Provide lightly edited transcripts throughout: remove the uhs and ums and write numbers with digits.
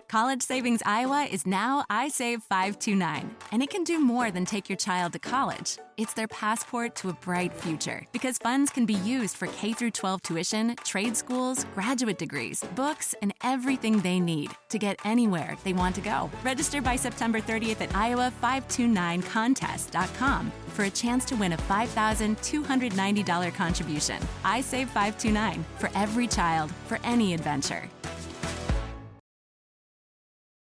College Savings Iowa is now iSave 529, and it can do more than take your child to college. It's their passport to a bright future, because funds can be used for K-12 tuition, trade schools, graduate degrees, books, and everything they need to get anywhere they want to go. Register by September 30th at iowa529contest.com for a chance to win a $5,290 contribution. iSave 529, for every child, for any adventure.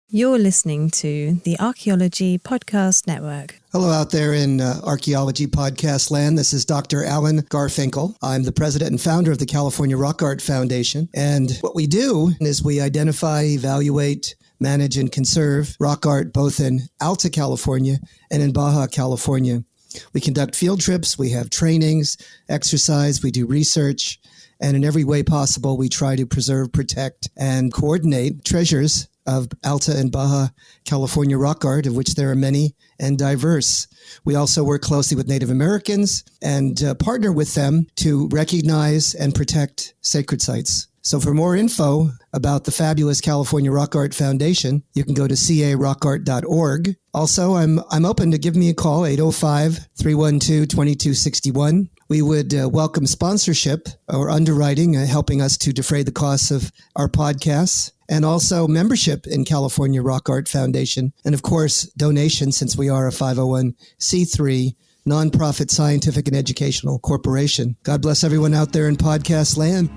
You're listening to the Archaeology Podcast Network. Hello out there in Archaeology Podcast land. This is Dr. Alan Garfinkel. I'm the president and founder of the California Rock Art Foundation. And what we do is we identify, evaluate, manage, and conserve rock art both in Alta California and in Baja California. We conduct field trips, we have trainings, exercise, we do research, and in every way possible, we try to preserve, protect, and coordinate treasures of Alta and Baja California rock art, of which there are many and diverse. We also work closely with Native Americans and partner with them to recognize and protect sacred sites. So for more info about the fabulous California Rock Art Foundation, you can go to carockart.org. Also, I'm open to give me a call, 805-312-2261. We would welcome sponsorship or underwriting, helping us to defray the costs of our podcasts, and also membership in California Rock Art Foundation. And of course, donations, since we are a 501c3 nonprofit scientific and educational corporation. God bless everyone out there in podcast land.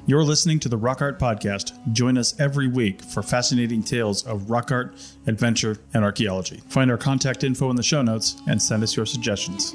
You're listening to the Rock Art Podcast. Join us every week for fascinating tales of rock art, adventure, and archaeology. Find our contact info in the show notes and send us your suggestions.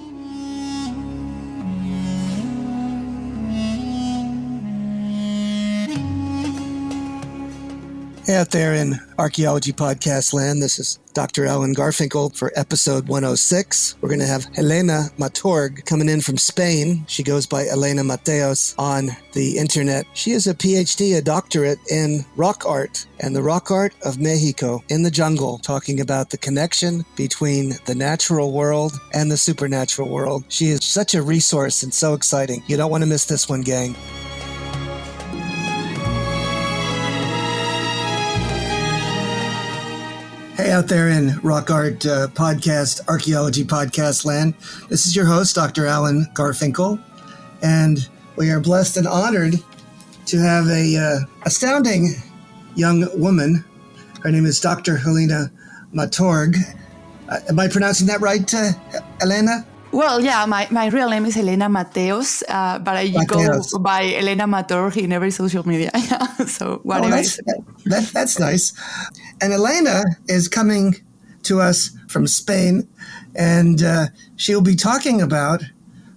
Hey out there in Archaeology Podcast land, this is Dr. Alan Garfinkel for episode 106. We're going to have Elena Mateos coming in from Spain. She goes by Elena Mateos on the internet. She is a PhD, a doctorate in rock art and the rock art of Mexico in the jungle, talking about the connection between the natural world and the supernatural world. She is such a resource and so exciting. You don't want to miss this one, gang. Hey out there in Rock Art Podcast, Archaeology Podcast land. This is your host, Dr. Alan Garfinkel, and we are blessed and honored to have a astounding young woman. Her name is Dr. Elena Mateos. Am I pronouncing that right, Elena? Well, yeah, my real name is Elena Mateos, but I go by Elena Mateos in every social media. So whatever. That's nice. And Elena is coming to us from Spain, and she'll be talking about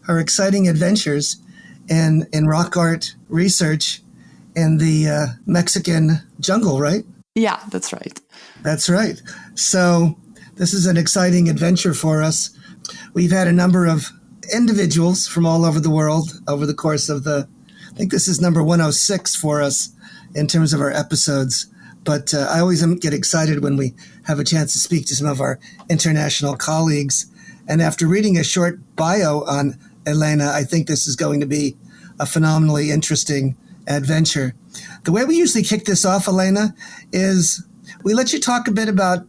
her exciting adventures in rock art research in the Mexican jungle, right? Yeah, that's right. That's right. So this is an exciting adventure for us. We've had a number of individuals from all over the world over the course of I think this is number 106 for us in terms of our episodes. But I always get excited when we have a chance to speak to some of our international colleagues. And after reading a short bio on Elena, I think this is going to be a phenomenally interesting adventure. The way we usually kick this off, Elena, is we let you talk a bit about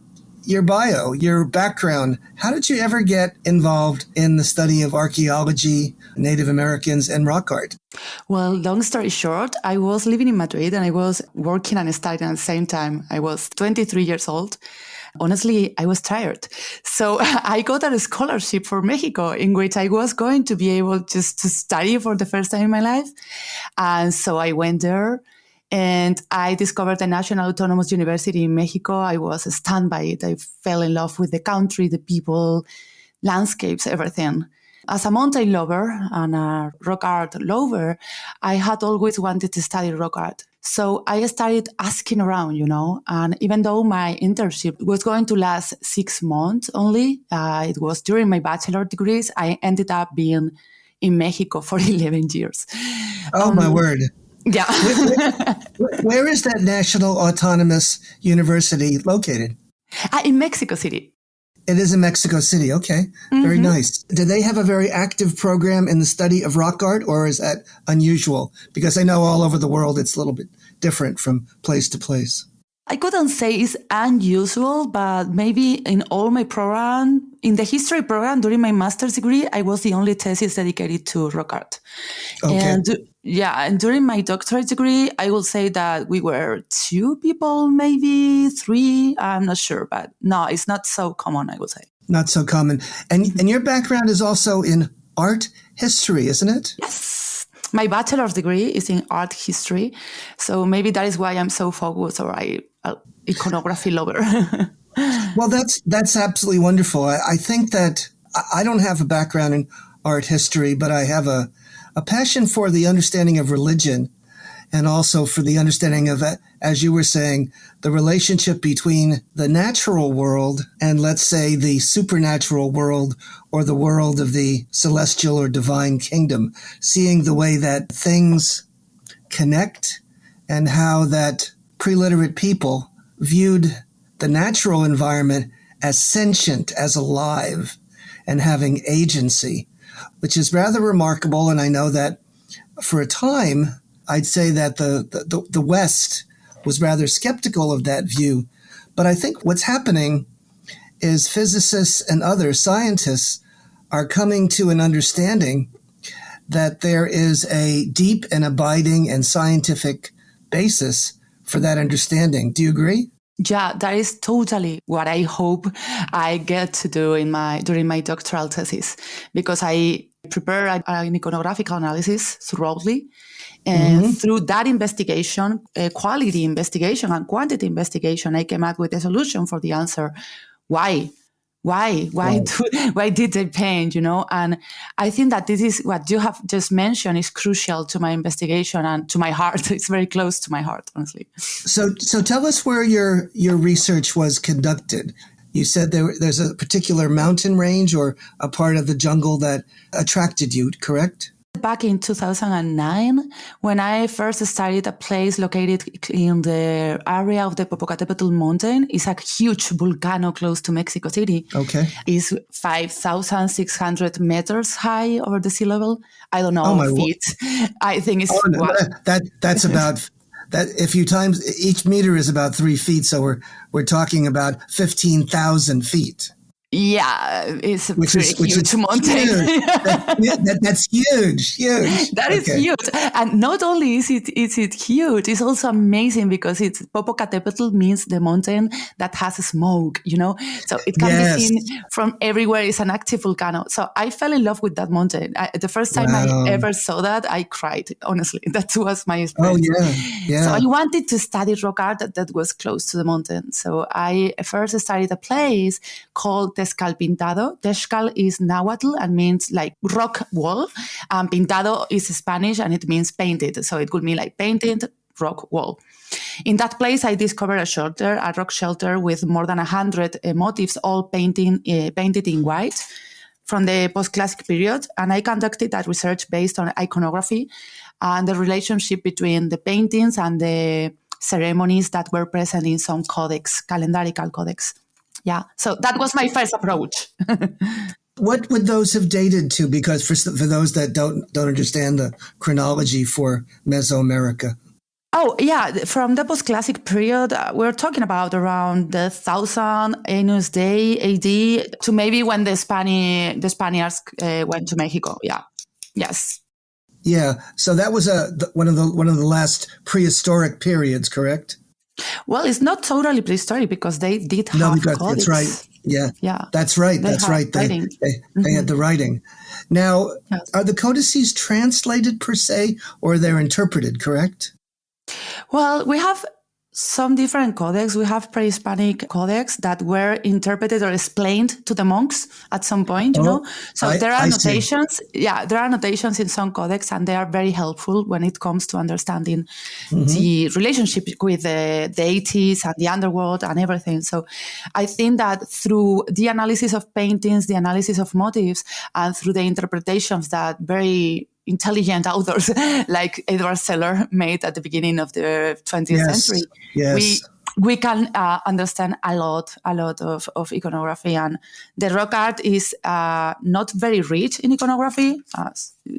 your bio, your background. How did you ever get involved in the study of archaeology, Native Americans, and rock art? Well, long story short, I was living in Madrid and I was working and studying at the same time. I was 23 years old. Honestly, I was tired. So I got a scholarship for Mexico in which I was going to be able just to study for the first time in my life. And so I went there. And I discovered the National Autonomous University in Mexico. I was stunned by it. I fell in love with the country, the people, landscapes, everything. As a mountain lover and a rock art lover, I had always wanted to study rock art. So I started asking around, and even though my internship was going to last 6 months only, it was during my bachelor degrees, I ended up being in Mexico for 11 years. Oh, my word. Yeah. Where is that National Autonomous University located? In Mexico City. It is in Mexico City. Okay. Very nice. Do they have a very active program in the study of rock art, or is that unusual? Because I know all over the world it's a little bit different from place to place. I couldn't say it's unusual, but maybe in all my program, in the history program during my master's degree, I was the only thesis dedicated to rock art. Okay. And during my doctorate degree, I will say that we were 2 people, maybe 3. I'm not sure, but no, it's not so common, I would say. Not so common. And your background is also in art history, isn't it? Yes. My bachelor's degree is in art history. So maybe that is why I'm so focused, or iconography lover. Well, that's absolutely wonderful. I think that I don't have a background in art history, but I have a passion for the understanding of religion, and also for the understanding of, as you were saying, the relationship between the natural world and, let's say, the supernatural world, or the world of the celestial or divine kingdom, seeing the way that things connect and how that pre-literate people viewed the natural environment as sentient, as alive, and having agency, which is rather remarkable. And I know that for a time, I'd say that the West was rather skeptical of that view. But I think what's happening is physicists and other scientists are coming to an understanding that there is a deep and abiding and scientific basis for that understanding. Do you agree? Yeah, that is totally what I hope I get to do during my doctoral thesis, because I prepare an iconographic analysis thoroughly. And through that investigation, quality investigation and quantity investigation, I came up with a solution for the answer. Why did they paint, And I think that this is what you have just mentioned is crucial to my investigation and to my heart. It's very close to my heart, honestly. So tell us where your research was conducted. You said there's a particular mountain range or a part of the jungle that attracted you, correct? Back in 2009, when I first studied a place located in the area of the Popocatépetl mountain, it's a huge volcano close to Mexico City. Okay. It's 5,600 meters high over the sea level. I don't know feet. I think it's that's about that. If you times each meter is about 3 feet, so we're talking about 15,000 feet. Yeah, it's a huge mountain. That's huge. That is huge. And not only is it huge, it's also amazing because Popocatépetl means the mountain that has smoke, So it can be seen from everywhere. It's an active volcano. So I fell in love with that mountain. The first time I ever saw that, I cried, honestly. That was my experience. Oh, yeah. So I wanted to study rock art that was close to the mountain. So I first studied a place called Texcal Pintado. Texcal is Nahuatl and means like rock wall. Pintado is Spanish and it means painted. So it could mean like painted rock wall. In that place, I discovered a rock shelter with more than 100 motifs, all painted in white from the post-classic period. And I conducted that research based on iconography and the relationship between the paintings and the ceremonies that were present in some calendarical codex. Yeah, so that was my first approach. What would those have dated to? Because for those that don't understand the chronology for Mesoamerica. Oh, yeah, from the post-classic period, we're talking about around the 1000 Años Day AD to maybe when the Spaniards went to Mexico. Yeah, yes. Yeah, so that was one of the last prehistoric periods, correct? Well, it's not totally prehistoric because they did have codex. That's right. Yeah, that's right. They had the writing. Now, Are the codices translated per se, or they're interpreted, correct? Well, we have some different codex. We have pre-Hispanic codex that were interpreted or explained to the monks at some point, So there are notations. Yeah, there are notations in some codex, and they are very helpful when it comes to understanding the relationship with the deities and the underworld and everything. So I think that through the analysis of paintings, the analysis of motifs, and through the interpretations that very intelligent authors like Edward Seller made at the beginning of the 20th century. Yes. we can understand a lot of iconography. And the rock art is not very rich in iconography,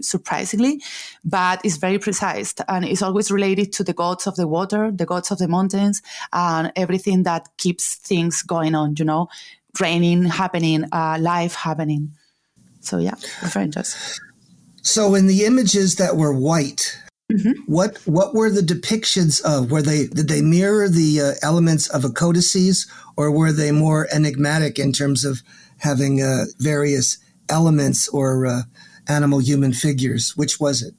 surprisingly, but it's very precise and it's always related to the gods of the water, the gods of the mountains, and everything that keeps things going on, raining happening, life happening. So yeah, it's very interesting. So in the images that were white, what were the depictions of? Did they mirror the elements of a codices, or were they more enigmatic in terms of having various elements or animal human figures? Which was it?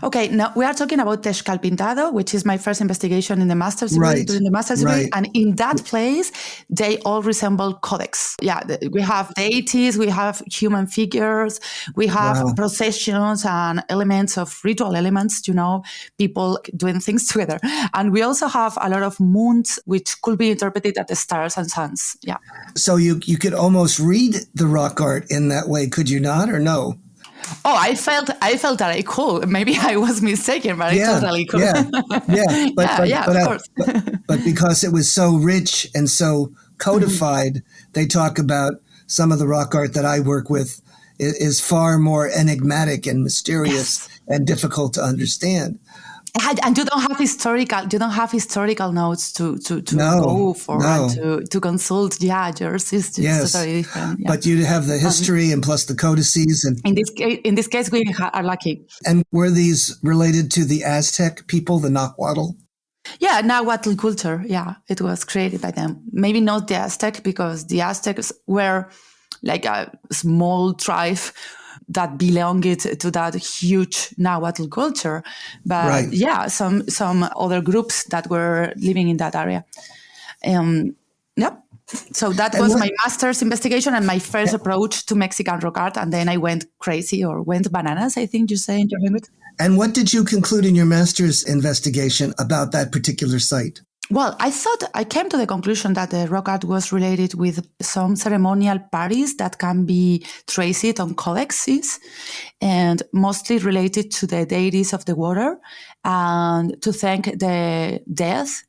Okay, now we are talking about Texcal Pintado, which is my first investigation in the master's degree, during the master's degree. And in that place, they all resemble codex. Yeah, we have deities, we have human figures, we have processions and elements of ritual elements, people doing things together. And we also have a lot of moons, which could be interpreted as the stars and suns. Yeah. So you could almost read the rock art in that way, could you not, or no? Oh, I felt that I could. Maybe I was mistaken, but I totally could. Of course. but because it was so rich and so codified, they talk about some of the rock art that I work with is far more enigmatic and mysterious and difficult to understand. And you don't have historical notes to go for and to consult. Yeah, yours is just totally different. Yeah. But you have the history and plus the codices. And in this case, we are lucky. And were these related to the Aztec people, the Nahuatl? Yeah, Nahuatl culture. Yeah, it was created by them. Maybe not the Aztec, because the Aztecs were like a small tribe that belonged to that huge Nahuatl culture. But some other groups that were living in that area. So that was my master's investigation and my first approach to Mexican rock art. And then I went crazy, or went bananas, I think you say in your language. And what did you conclude in your master's investigation about that particular site? Well, I came to the conclusion that the rock art was related with some ceremonial parties that can be traced on codexes, and mostly related to the deities of the water, and to thank the death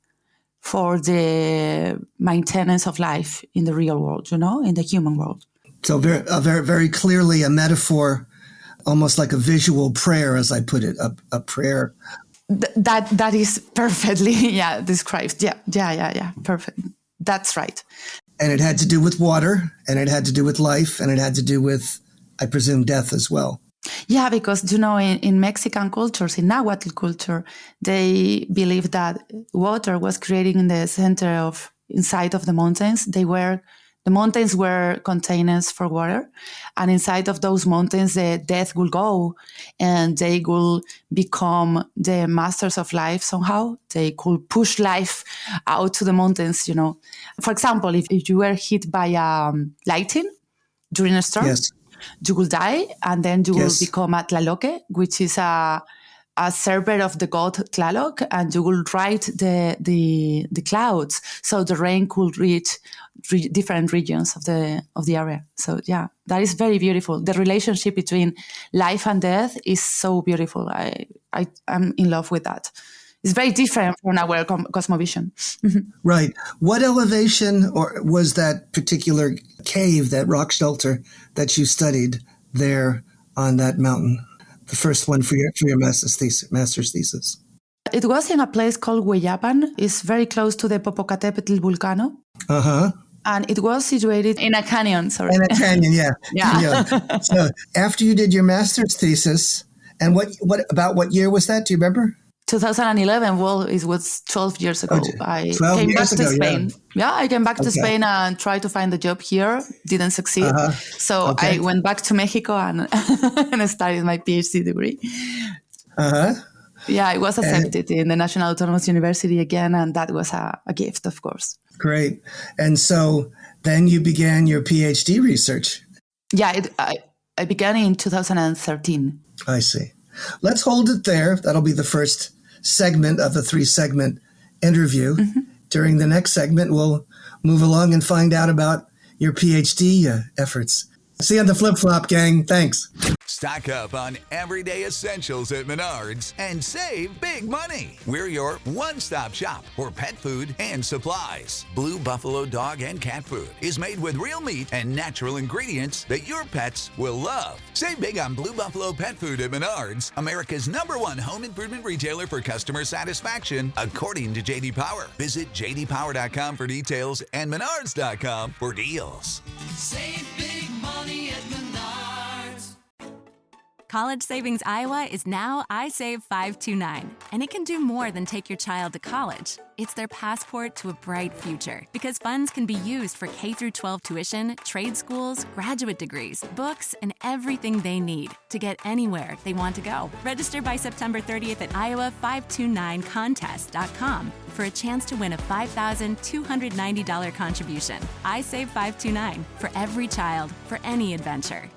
for the maintenance of life in the real world, in the human world. So very, very clearly a metaphor, almost like a visual prayer, as I put it, a prayer. That is perfectly, described. Yeah. Perfect. That's right. And it had to do with water, and it had to do with life, and it had to do with, I presume, death as well. Yeah, because, in Mexican cultures, in Nahuatl culture, they believe that water was created in the center inside of the mountains. The mountains were containers for water, and inside of those mountains, the death will go, and they will become the masters of life somehow. They could push life out to the mountains, For example, if you were hit by lightning during a storm, you will die, and then you will become a Tlaloque, which is a server of the god Tlaloc, and you will ride the clouds, so the rain could reach different regions of the area. So that is very beautiful. The relationship between life and death is so beautiful. I'm in love with that. It's very different from our cosmovision. Right. What elevation was that particular cave, that rock shelter that you studied there on that mountain? The first one for your master's thesis. It was in a place called Hueyapan. It's very close to the Popocatépetl volcano. And it was situated in a canyon. Sorry. In a canyon, yeah. So after you did your master's thesis, and what year was that? Do you remember? 2011. Well, it was 12 years ago. I came back to Spain. Yeah, I came back to Spain and tried to find a job here. Didn't succeed. So I went back to Mexico and and started my PhD degree. Yeah, I was accepted in the National Autonomous University again, and that was a gift, of course. Great. And so then you began your PhD research. Yeah, I began in 2013. I see. Let's hold it there. That'll be the first segment of the 3-segment interview. During the next segment, we'll move along and find out about your PhD efforts. See you on the flip-flop, gang. Thanks. Stock up on everyday essentials at Menards and save big money. We're your one-stop shop for pet food and supplies. Blue Buffalo dog and cat food is made with real meat and natural ingredients that your pets will love. Save big on Blue Buffalo pet food at Menards, America's #1 home improvement retailer for customer satisfaction, according to J.D. Power. Visit jdpower.com for details and menards.com for deals. Save big money at Menards. College Savings Iowa is now iSave 529, and it can do more than take your child to college. It's their passport to a bright future, because funds can be used for K-12 tuition, trade schools, graduate degrees, books, and everything they need to get anywhere they want to go. Register by September 30th at iowa529contest.com for a chance to win a $5,290 contribution. iSave 529, for every child, for any adventure.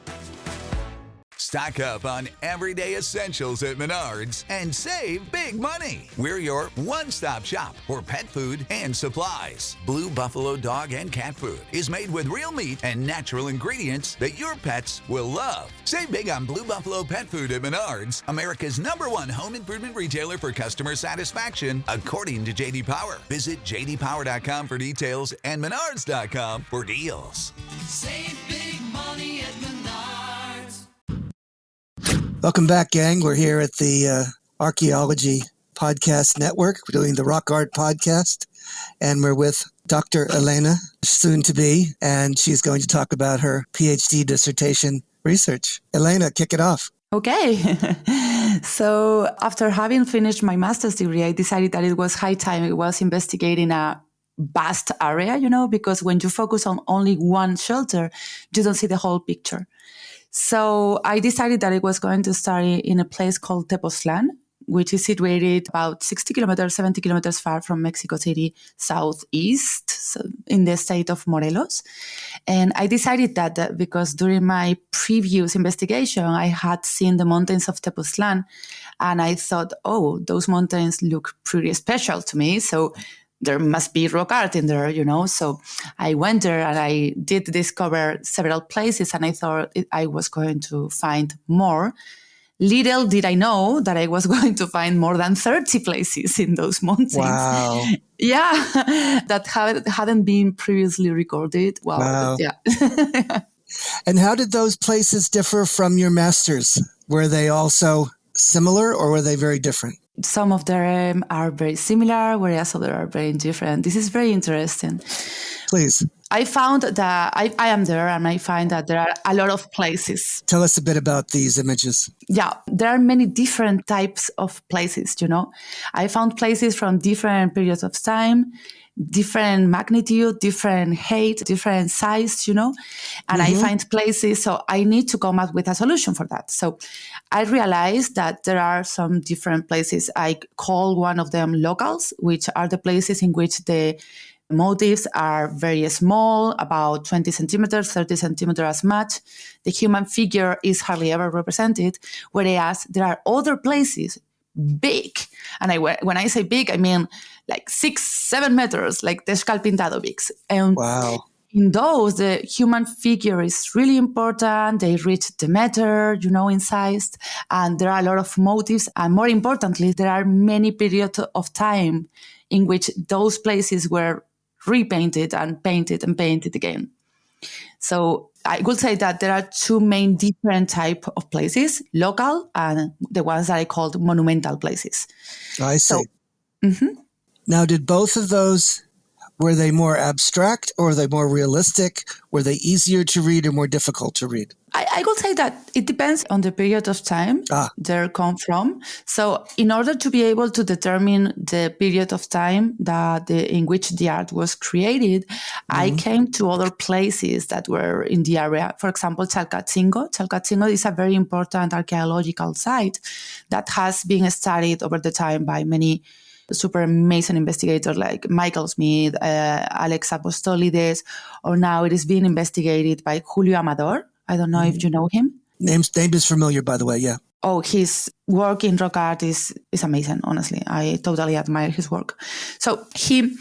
Stock up on everyday essentials at Menards and save big money. We're your one-stop shop for pet food and supplies. Blue Buffalo dog and cat food is made with real meat and natural ingredients that your pets will love. Save big on Blue Buffalo pet food at Menards, America's #1 home improvement retailer for customer satisfaction, according to J.D. Power. Visit jdpower.com for details and menards.com for deals. Save big money at Menards. Welcome back, gang. We're here at the Archaeology Podcast Network. We're doing the Rock Art Podcast, and we're with Dr. Elena, soon to be, and she's going to talk about her PhD dissertation research. Elena, kick it off. Okay. So after having finished my master's degree, I decided that it was high time I was investigating a vast area, because when you focus on only one shelter, you don't see the whole picture. So I decided that I was going to study in a place called Tepoztlán, which is situated about 60 kilometers, 70 kilometers far from Mexico City, southeast, so in the state of Morelos. And I decided that because during my previous investigation, I had seen the mountains of Tepoztlán, and I thought, oh, those mountains look pretty special to me. So there must be rock art in there, So I went there and I did discover several places, and I thought I was going to find more. Little did I know that I was going to find more than 30 places in those mountains. Wow. Yeah, that hadn't been previously recorded. Wow. Yeah. And how did those places differ from your master's? Were they also similar, or were they very different? Some of them are very similar, whereas others are very different. This is very interesting. Please. I found that I am there, and I find that there are a lot of places. Tell us a bit about these images. Yeah, there are many different types of places, I found places from different periods of time, different magnitude, different height, different size, and I find places, so I need to come up with a solution for that. So I realized that there are some different places. I call one of them locals, which are the places in which the motifs are very small, about 20 centimeters, 30 centimeters as much. The human figure is hardly ever represented, whereas there are other places big. And when I say big, I mean like 6-7 meters, like the Escalpintado bigs. And wow. In those, the human figure is really important. They reach the meter, in size. And there are a lot of motifs. And more importantly, there are many periods of time in which those places were repainted and painted again. So I would say that there are two main different type of places, local and the ones that I called monumental places. I see. Now, did both of those, were they more abstract or were they more realistic? Were they easier to read or more difficult to read? I would say that it depends on the period of time they come from. So in order to be able to determine the period of time in which the art was created, I came to other places that were in the area. For example, Chalcatzingo. Chalcatzingo is a very important archaeological site that has been studied over the time by many super amazing investigators like Michael Smith, Alex Apostolides, or now it is being investigated by Julio Amador. I don't know if you know him. Name is familiar, by the way, yeah. Oh, his work in rock art is amazing, honestly. I totally admire his work. So he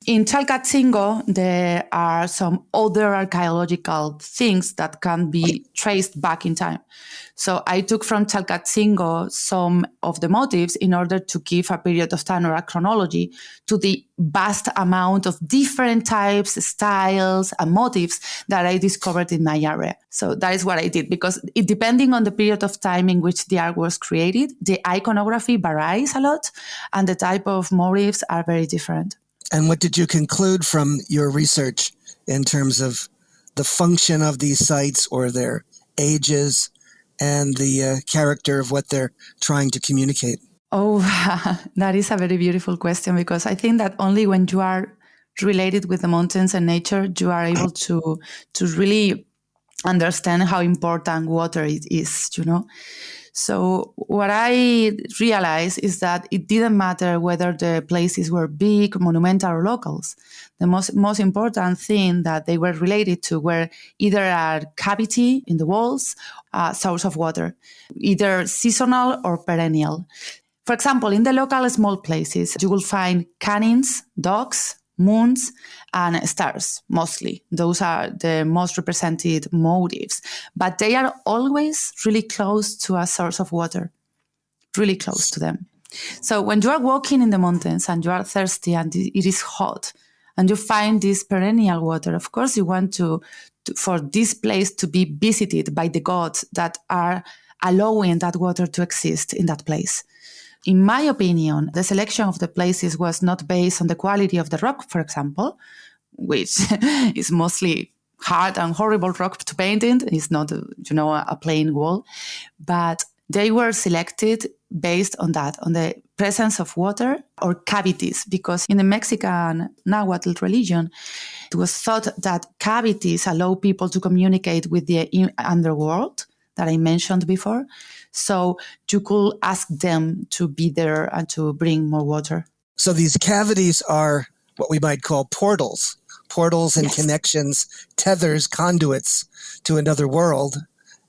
In Chalcatzingo, there are some other archaeological things that can be traced back in time. So I took from Chalcatzingo some of the motifs in order to give a period of time or a chronology to the vast amount of different types, styles, and motifs that I discovered in my area. So that is what I did, because depending on the period of time in which the art was created, the iconography varies a lot and the type of motifs are very different. And what did you conclude from your research in terms of the function of these sites or their ages and the character of what they're trying to communicate? Oh, that is a very beautiful question, because I think that only when you are related with the mountains and nature, you are able to really understand how important water it is, you know. So what I realized is that it didn't matter whether the places were big, monumental, or locals. The most important thing that they were related to were either a cavity in the walls, a source of water, either seasonal or perennial. For example, in the local small places, you will find cannons, dogs, moons, and stars, mostly. Those are the most represented motifs. But they are always really close to a source of water, really close to them. So when you are walking in the mountains and you are thirsty and it is hot, and you find this perennial water, of course you want to for this place to be visited by the gods that are allowing that water to exist in that place. In my opinion, the selection of the places was not based on the quality of the rock, for example, which is mostly hard and horrible rock to paint in. It's not, a plain wall. But they were selected based on that, on the presence of water or cavities, because in the Mexican Nahuatl religion, it was thought that cavities allow people to communicate with the underworld that I mentioned before. So you could ask them to be there and to bring more water. So these cavities are what we might call portals and Yes. connections, tethers, conduits to another world.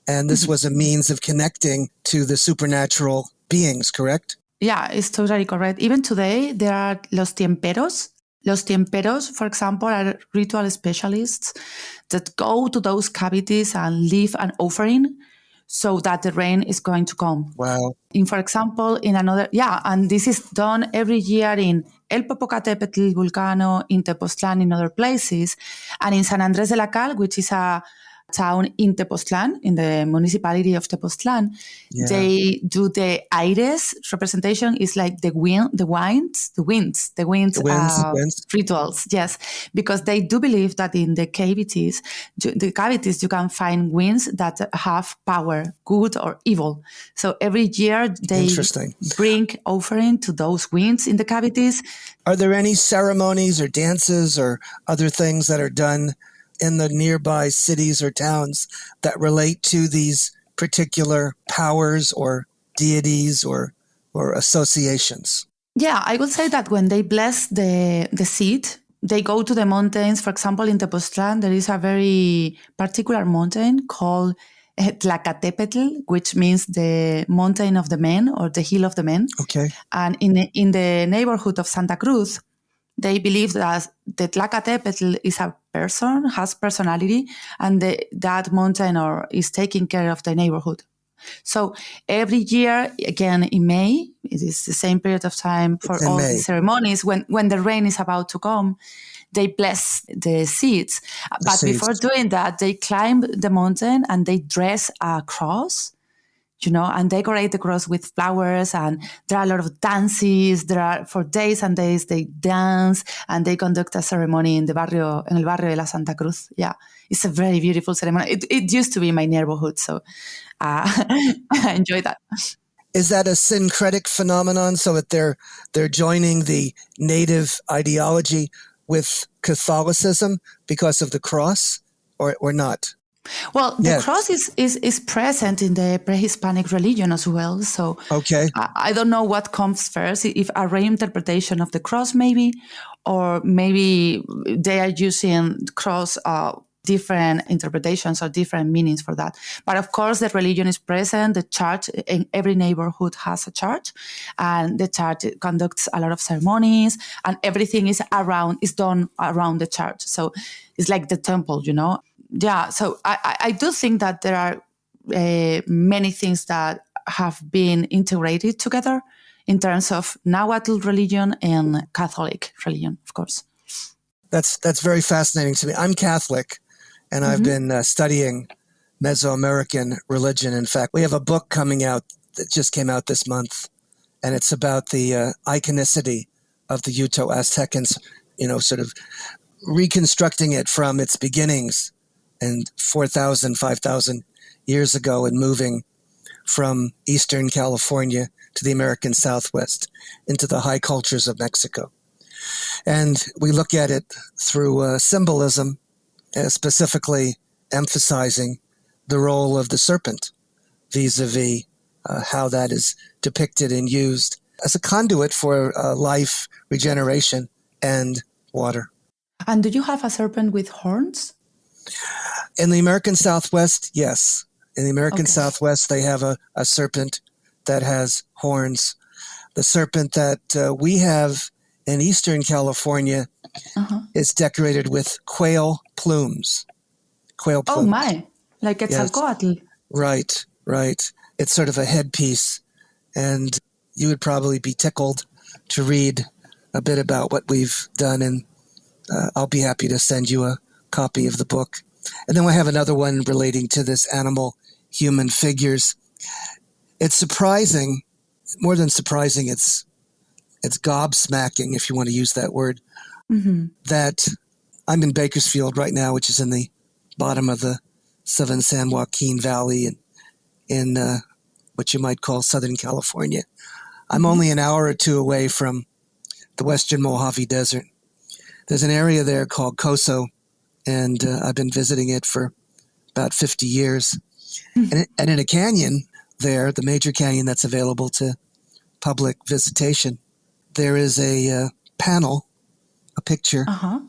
And this was a means of connecting to the supernatural beings, correct? Yeah, it's totally correct. Even today, there are los tiemperos. Los tiemperos, for example, are ritual specialists that go to those cavities and leave an offering so that the rain is going to come. Wow. For example, and this is done every year in El Popocatépetl, Vulcano, in Tepoztlán, in other places, and in San Andrés de la Cal, which is a town in Tepoztlán, in the municipality of Tepoztlán. Yeah. They do the aires representation is like the winds rituals, yes, because they do believe that in the cavities you can find winds that have power, good or evil. So every year they bring offering to those winds in the cavities. Are there any ceremonies or dances or other things that are done in the nearby cities or towns that relate to these particular powers or deities or associations? Yeah, I would say that when they bless the seed, they go to the mountains. For example, in Tepoztlán, there is a very particular mountain called Tlacatepetl, which means the mountain of the men or the hill of the men. Okay. And in the neighborhood of Santa Cruz, they believe that the Tlacatepetl is a person, has personality, and that mountain is taking care of the neighborhood. So every year, again in May, it is the same period of time for all the ceremonies. When the rain is about to come, they bless the seeds. But before doing that, they climb the mountain and they dress a cross, and decorate the cross with flowers, and there are a lot of dances. For days and days, they dance and they conduct a ceremony in el barrio de la Santa Cruz. Yeah, it's a very beautiful ceremony. It used to be my neighborhood, so I enjoy that. Is that a syncretic phenomenon, so that they're joining the native ideology with Catholicism because of the cross, or not? Well, the cross is present in the pre-Hispanic religion as well. So okay. I don't know what comes first, if a reinterpretation of the cross maybe, or maybe they are using cross different interpretations or different meanings for that. But of course, the religion is present. The church, in every neighborhood has a church, and the church conducts a lot of ceremonies, and everything is done around the church. So it's like the temple, Yeah. So I do think that there are many things that have been integrated together in terms of Nahuatl religion and Catholic religion, of course. That's very fascinating to me. I'm Catholic, and I've been studying Mesoamerican religion. In fact, we have a book coming out that just came out this month, and it's about the iconicity of the Uto-Aztecans, sort of reconstructing it from its beginnings and 4,000, 5,000 years ago, and moving from Eastern California to the American Southwest into the high cultures of Mexico. And we look at it through symbolism, specifically emphasizing the role of the serpent vis-a-vis how that is depicted and used as a conduit for life, regeneration, and water. And do you have a serpent with horns? In the American Southwest, yes. In the American Southwest, they have a serpent that has horns. The serpent that we have in Eastern California is decorated with quail plumes. Quail plumes. Oh my, like Quetzalcoatl. Yes. Right. It's sort of a headpiece. And you would probably be tickled to read a bit about what we've done. And I'll be happy to send you a copy of the book. And then we have another one relating to this animal-human figures. It's surprising, more than surprising, it's gobsmacking, if you want to use that word, that I'm in Bakersfield right now, which is in the bottom of the Southern San Joaquin Valley and in what you might call Southern California. I'm only an hour or two away from the Western Mojave Desert. There's an area there called Coso, and I've been visiting it for about 50 years. And in a canyon there, the major canyon that's available to public visitation, there is a panel, a picture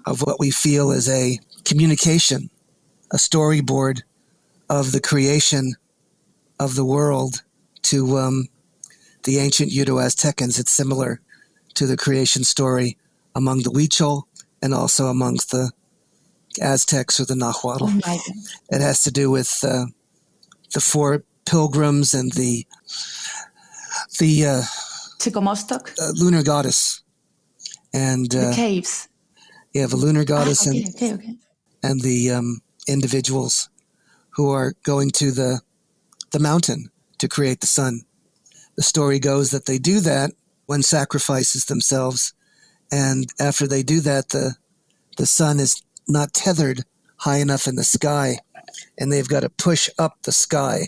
of what we feel is a communication, a storyboard of the creation of the world to the ancient Uto-Aztecans. It's similar to the creation story among the Huichol and also amongst the Aztecs or the Nahuatl. Oh my God. It has to do with the four pilgrims and the Chicomostok? Lunar goddess. And the caves. You have a lunar goddess and the individuals who are going to the mountain to create the sun. The story goes that they do that when sacrifices themselves, and after they do that, the sun is not tethered high enough in the sky, and they've got to push up the sky.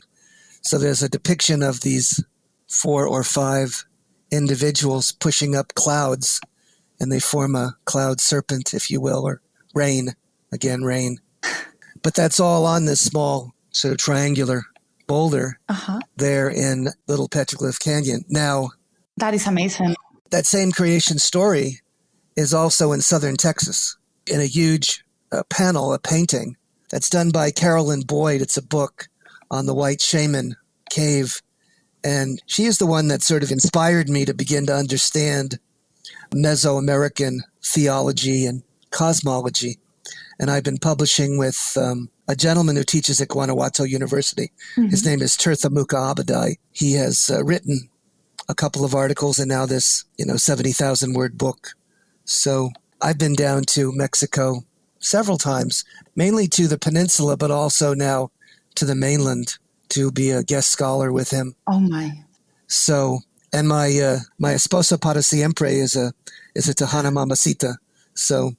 So there's a depiction of these 4 or 5 individuals pushing up clouds, and they form a cloud serpent, if you will, or rain. Again, rain. But that's all on this small sort of triangular boulder there in Little Petroglyph Canyon. Now, that is amazing. That same creation story is also in southern Texas in a huge panel, a painting that's done by Carolyn Boyd. It's a book on the White Shaman Cave. And she is the one that sort of inspired me to begin to understand Mesoamerican theology and cosmology. And I've been publishing with a gentleman who teaches at Guanajuato University. His name is Tirthamuka Abadai. He has written a couple of articles and now this 70,000 word book. So I've been down to Mexico several times, mainly to the peninsula, but also now to the mainland to be a guest scholar with him. Oh my! So, and my esposa para siempre is a Tejana mamacita. So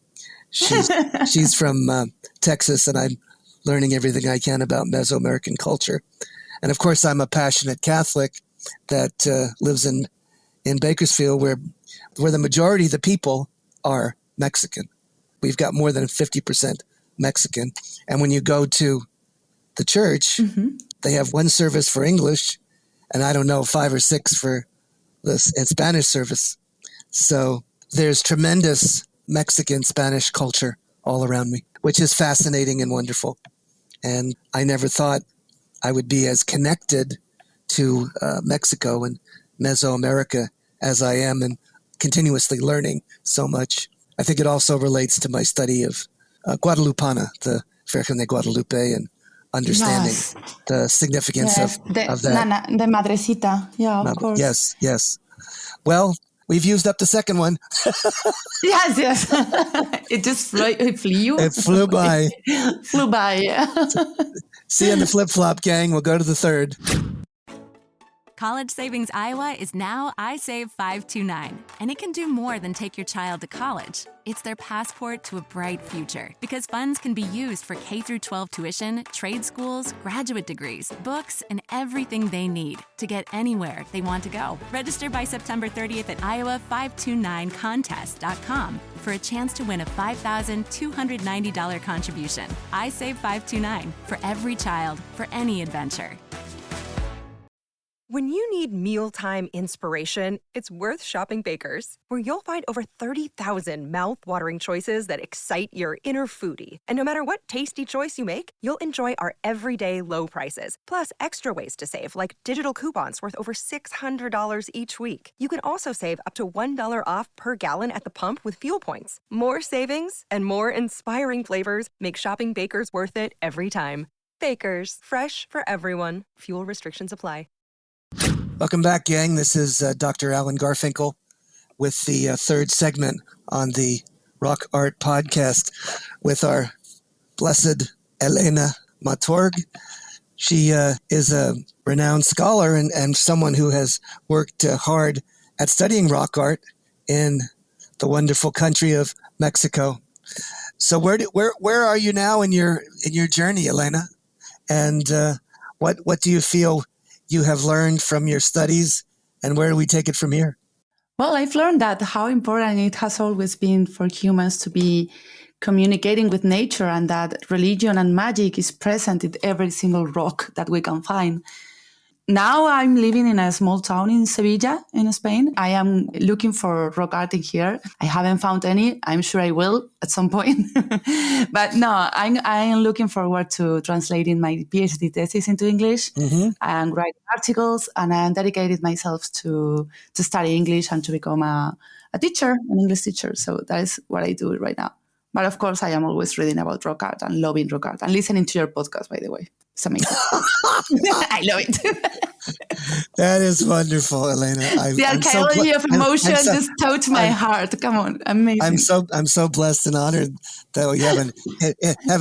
she's from Texas, and I'm learning everything I can about Mesoamerican culture. And of course, I'm a passionate Catholic that lives in Bakersfield, where the majority of the people are Mexican. We've got more than 50% Mexican. And when you go to the church, they have one service for English, and I don't know, 5 or 6 for this in Spanish service. So there's tremendous Mexican Spanish culture all around me, which is fascinating and wonderful. And I never thought I would be as connected to Mexico and Mesoamerica as I am, and continuously learning so much. I think it also relates to my study of Guadalupana, the Virgen de Guadalupe, and understanding the significance of that. Nana, the Madrecita. Yeah, of course. Yes. Well, we've used up the second one. Yes. It just flew. It flew by. Flew by, yeah. See you in the flip-flop, gang. We'll go to the third. College Savings Iowa is now iSave 529, and it can do more than take your child to college. It's their passport to a bright future, because funds can be used for K-12 tuition, trade schools, graduate degrees, books, and everything they need to get anywhere they want to go. Register by September 30th at iowa529contest.com for a chance to win a $5,290 contribution. iSave 529, for every child, for any adventure. When you need mealtime inspiration, it's worth shopping Baker's, where you'll find over 30,000 mouth-watering choices that excite your inner foodie. And no matter what tasty choice you make, you'll enjoy our everyday low prices, plus extra ways to save, like digital coupons worth over $600 each week. You can also save up to $1 off per gallon at the pump with fuel points. More savings and more inspiring flavors make shopping Baker's worth it every time. Baker's, fresh for everyone. Fuel restrictions apply. Welcome back, gang. This is Dr. Alan Garfinkel with the third segment on the Rock Art Podcast with our blessed Elena Mateos. She is a renowned scholar and someone who has worked hard at studying rock art in the wonderful country of Mexico. So where are you now in your journey, Elena? And what do you feel you have learned from your studies, and where do we take it from here? Well, I've learned that how important it has always been for humans to be communicating with nature, and that religion and magic is present in every single rock that we can find. Now I'm living in a small town in Sevilla, in Spain. I am looking for rock art in here. I haven't found any. I'm sure I will at some point. But no, I am looking forward to translating my PhD thesis into English and writing articles. And I am dedicated myself to study English and to become a teacher, an English teacher. So that is what I do right now. But of course, I am always reading about rock art and loving rock art and listening to your podcast, by the way. It's amazing. I love it. That is wonderful, Elena. The archaeology of emotion just touched my heart. Come on, amazing. I'm so blessed and honored that we have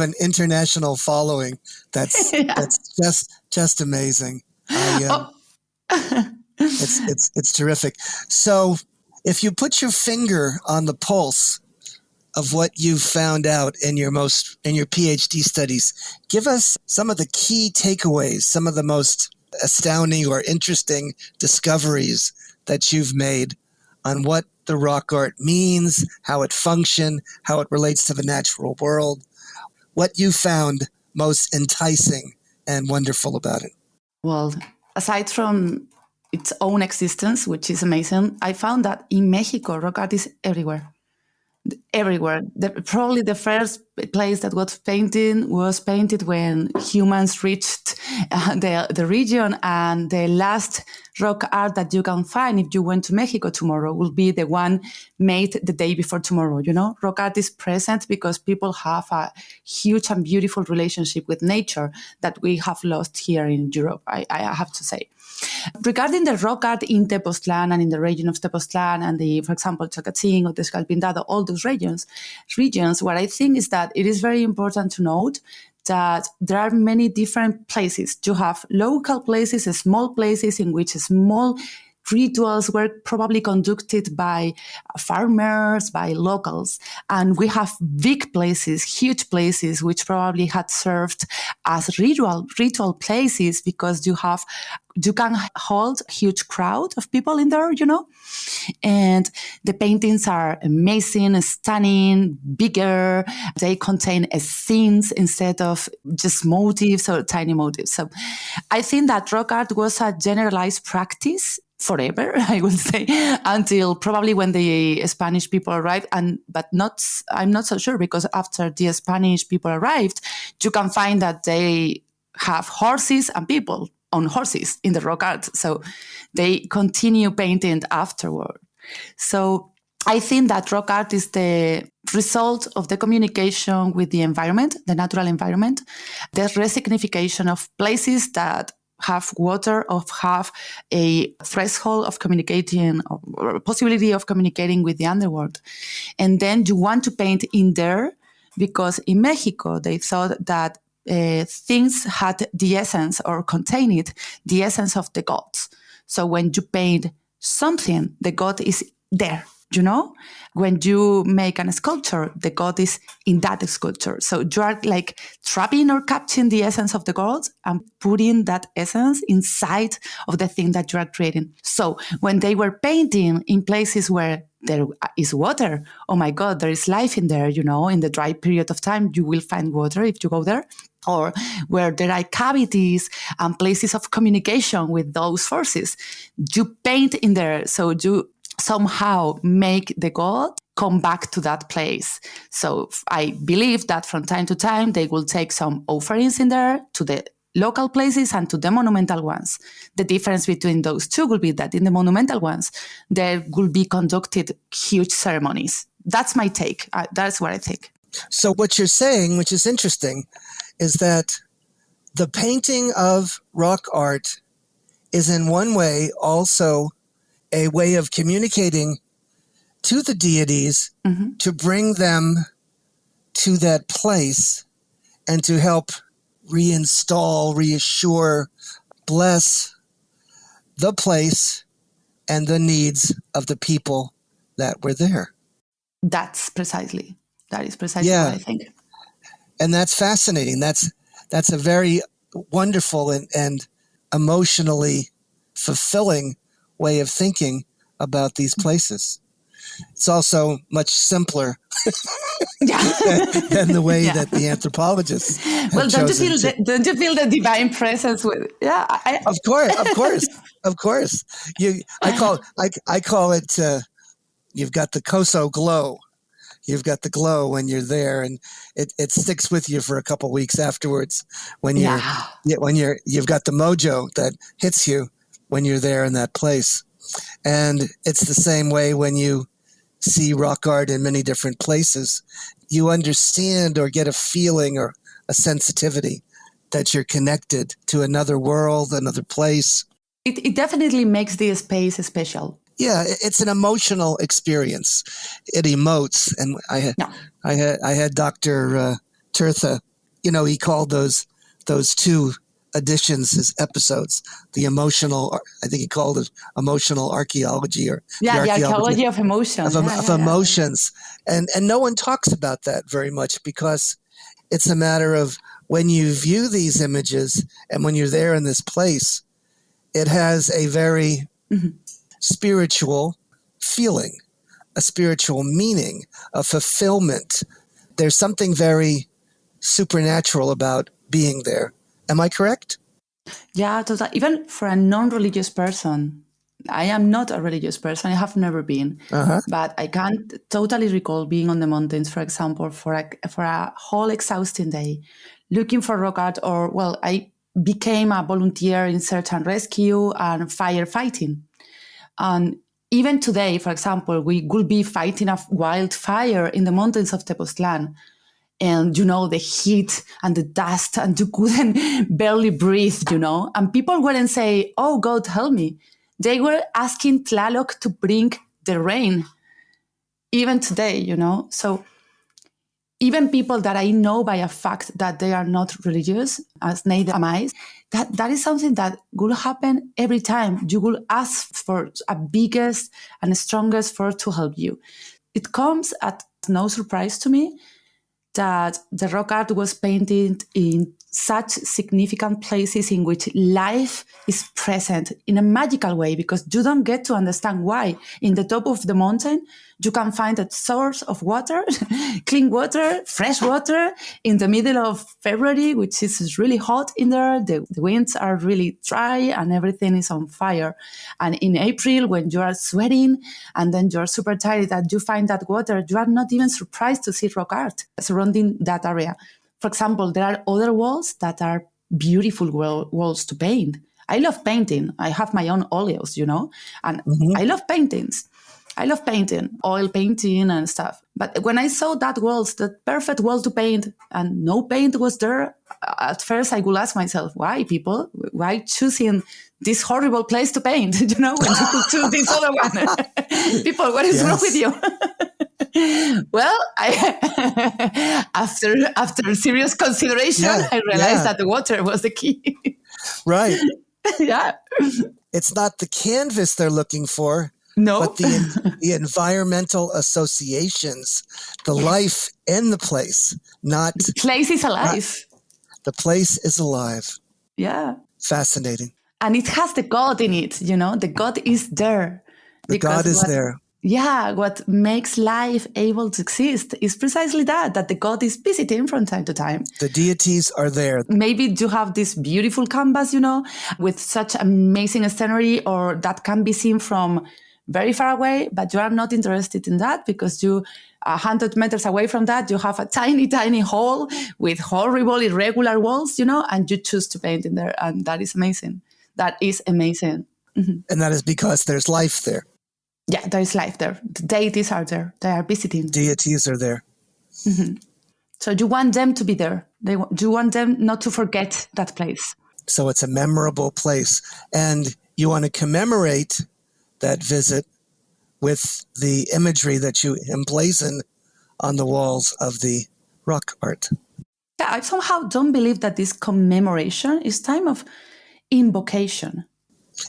an international following. That's just amazing. It's terrific. So, if you put your finger on the pulse of what you've found out in your PhD studies, give us some of the key takeaways, some of the most astounding or interesting discoveries that you've made on what the rock art means, how it functions, how it relates to the natural world, what you found most enticing and wonderful about it. Well, aside from its own existence, which is amazing, I found that in Mexico, rock art is everywhere. Everywhere. Probably the first place that was painted when humans reached the region, and the last rock art that you can find if you went to Mexico tomorrow will be the one made the day before tomorrow. You know, rock art is present because people have a huge and beautiful relationship with nature that we have lost here in Europe, I have to say. Regarding the rock art in Tepoztlán and in the region of Tepoztlán and for example, Chacatzin or Tezcalpindado, all those regions, what I think is that it is very important to note that there are many different places. You have local places, small places in which small rituals were probably conducted by farmers, by locals. And we have big places, huge places, which probably had served as ritual places because you can hold a huge crowd of people in there, you know? And the paintings are amazing, stunning, bigger. They contain scenes instead of just motifs or tiny motifs. So I think that rock art was a generalized practice forever, I would say, until probably when the Spanish people arrived. I'm not so sure, because after the Spanish people arrived, you can find that they have horses and people on horses in the rock art. So they continue painting afterward. So I think that rock art is the result of the communication with the environment, the natural environment, the resignification of places that have water, or have a threshold of communicating, or possibility of communicating with the underworld. And then you want to paint in there, because in Mexico, they thought that things had the essence, or contained the essence of the gods. So when you paint something, the god is there. When you make a sculpture, the god is in that sculpture. So you are like trapping or capturing the essence of the gods and putting that essence inside of the thing that you are creating. So when they were painting in places where there is water, oh my God, there is life in there, in the dry period of time, you will find water if you go there. Or where there are cavities and places of communication with those forces, you paint in there. So you somehow make the god come back to that place. So I believe that from time to time, they will take some offerings in there to the local places and to the monumental ones. The difference between those two will be that in the monumental ones, there will be conducted huge ceremonies. That's my take. That's what I think. So what you're saying, which is interesting, is that the painting of rock art is in one way also a way of communicating to the deities, mm-hmm. to bring them to that place and to help reinstall, reassure, bless the place and the needs of the people that were there. That is precisely what I think. And that's fascinating. That's a very wonderful and emotionally fulfilling way of thinking about these places. It's also much simpler than the way that the anthropologists have don't you feel the divine presence with? Yeah, of course. I call it. You've got the Koso glow. You've got the glow when you're there, and it sticks with you for a couple weeks afterwards. When you've got the mojo that hits you when you're there in that place. And it's the same way when you see rock art in many different places. You understand or get a feeling or a sensitivity that you're connected to another world, another place. It definitely makes the space special. Yeah, it's an emotional experience. It emotes. And I had Dr. Tirtha, he called those two editions as episodes, the emotional, I think he called it emotional archaeology, or the archaeology of emotions. Of emotions. And no one talks about that very much, because it's a matter of when you view these images and when you're there in this place, it has a very spiritual feeling, a spiritual meaning, a fulfillment. There's something very supernatural about being there. Am I correct? Yeah, totally. Even for a non-religious person, I am not a religious person. I have never been, but I can totally recall being on the mountains, for example, for a whole exhausting day, looking for rock art, I became a volunteer in search and rescue and firefighting. And even today, for example, we could be fighting a wildfire in the mountains of Tepoztlán. And, the heat and the dust, and you couldn't barely breathe, And people wouldn't say, oh, God, help me. They were asking Tlaloc to bring the rain, even today, So even people that I know by a fact that they are not religious, as neither am I, that is something that will happen every time. You will ask for a biggest and strongest force to help you. It comes at no surprise to me that the rock art was painted in such significant places in which life is present in a magical way, because you don't get to understand why. In the top of the mountain, you can find a source of water, clean water, fresh water in the middle of February, which is really hot in there. The winds are really dry and everything is on fire. And in April, when you are sweating and then you're super tired that you find that water, you are not even surprised to see rock art surrounding that area. For example, there are other walls that are beautiful walls to paint. I love painting. I have my own oleos, and I love paintings. I love painting, oil painting and stuff. But when I saw that walls, the perfect wall to paint, and no paint was there, at first I would ask myself, why people? Why choosing this horrible place to paint? When you could choose this other one. People, what is wrong with you? Well, after serious consideration, I realized that the water was the key. Right. Yeah. It's not the canvas they're looking for. No. But the environmental associations, the life in the place, not... The place is alive. The place is alive. Yeah. Fascinating. And it has the God in it, The God is there. The God is there. Yeah, what makes life able to exist is precisely that the God is visiting from time to time. The deities are there. Maybe you have this beautiful canvas, with such amazing scenery, or that can be seen from very far away, but you are not interested in that because 100 meters away from that, you have a tiny, tiny hole with horrible, irregular walls, and you choose to paint in there. And that is amazing. That is amazing. Mm-hmm. And that is because there's life there. Yeah, there is life there. The deities are there. They are visiting. Deities are there. Mm-hmm. So you want them to be there. You want them not to forget that place. So it's a memorable place. And you want to commemorate that visit with the imagery that you emblazon on the walls of the rock art. Yeah, I somehow don't believe that this commemoration is time of invocation.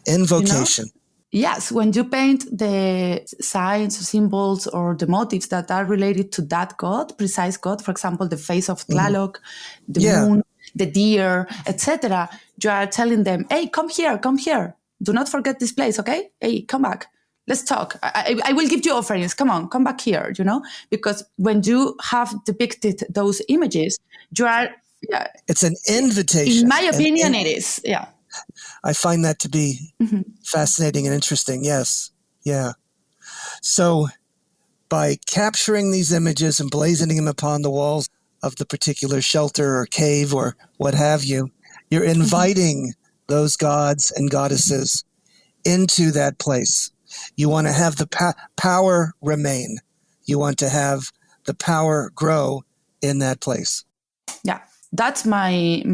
Invocation. Yes, when you paint the signs, symbols, or the motifs that are related to that god, precise god, for example, the face of Tlaloc, the moon, the deer, etc., you are telling them, hey, come here. Do not forget this place, okay? Hey, come back. Let's talk. I will give you offerings. Come on, come back here, Because when you have depicted those images, you are... Yeah, it's an invitation. In my opinion, it is, yeah. I find that to be fascinating and interesting. Yes. Yeah. So by capturing these images and blazoning them upon the walls of the particular shelter or cave or what have you, you're inviting those gods and goddesses into that place. You want to have the power remain. You want to have the power grow in that place. Yeah. That's my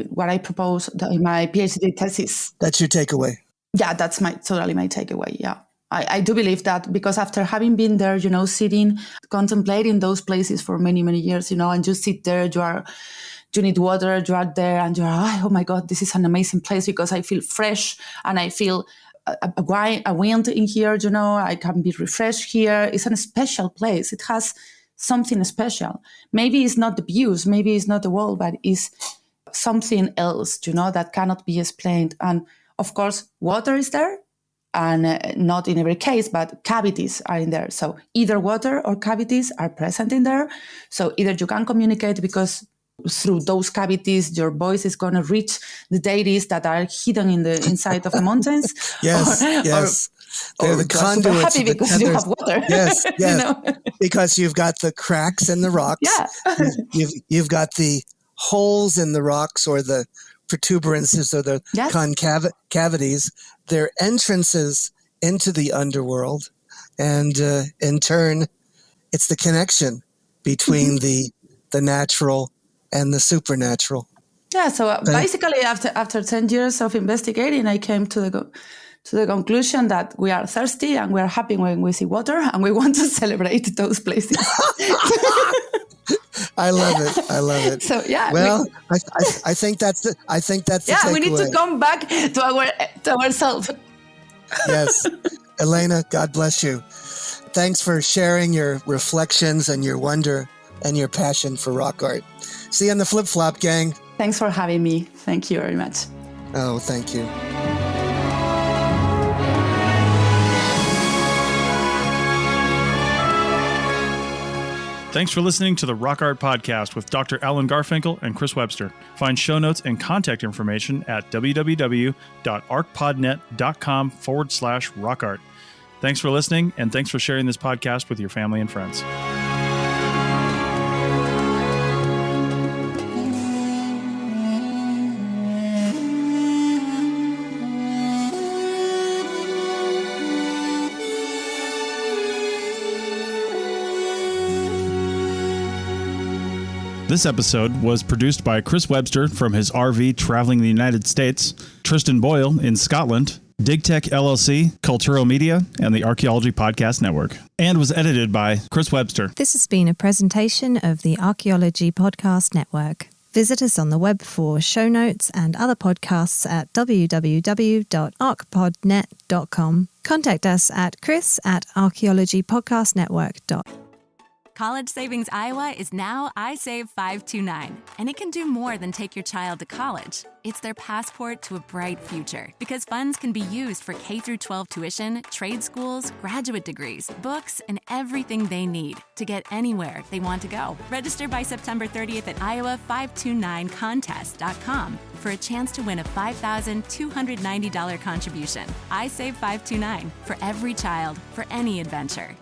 what I propose in my PhD thesis. That's your takeaway. Yeah, that's totally my takeaway. Yeah, I do believe that because after having been there, sitting, contemplating those places for many, many years, and you sit there, you need water, you are there, and you are, oh my God, this is an amazing place because I feel fresh and I feel a wind in here. I can be refreshed here. It's a special place. It has something special. Maybe it's not the views, maybe it's not the wall, but it's something else, that cannot be explained. And of course, water is there, and not in every case, but cavities are in there. So either water or cavities are present in there. So either you can communicate because through those cavities, your voice is going to reach the deities that are hidden in the inside of the mountains. Yes. They're the conduits. Happy because you have water. Yes. Because you've got the cracks in the rocks. Yeah. you've got the holes in the rocks or the protuberances or the cavities. They're entrances into the underworld. And in turn, it's the connection between the natural and the supernatural. Yeah, so basically after 10 years of investigating, I came to the conclusion that we are thirsty and we are happy when we see water and we want to celebrate those places. I love it. So yeah. Well, I think that's the takeaway. We need to come back to ourselves. Yes. Elena, God bless you. Thanks for sharing your reflections and your wonder and your passion for rock art. See you on the flip-flop, gang. Thanks for having me. Thank you very much. Oh, thank you. Thanks for listening to the Rock Art Podcast with Dr. Alan Garfinkel and Chris Webster. Find show notes and contact information at www.arcpodnet.com/rockart. Thanks for listening, and thanks for sharing this podcast with your family and friends. This episode was produced by Chris Webster from his RV traveling the United States, Tristan Boyle in Scotland, DigTech LLC, Cultural Media, and the Archaeology Podcast Network, and was edited by Chris Webster. This has been a presentation of the Archaeology Podcast Network. Visit us on the web for show notes and other podcasts at www.archpodnet.com. Contact us at chris@archaeologypodcastnetwork.com. College Savings Iowa is now iSave529, and it can do more than take your child to college. It's their passport to a bright future, because funds can be used for K-12 tuition, trade schools, graduate degrees, books, and everything they need to get anywhere they want to go. Register by September 30th at iowa529contest.com for a chance to win a $5,290 contribution. iSave529, for every child, for any adventure.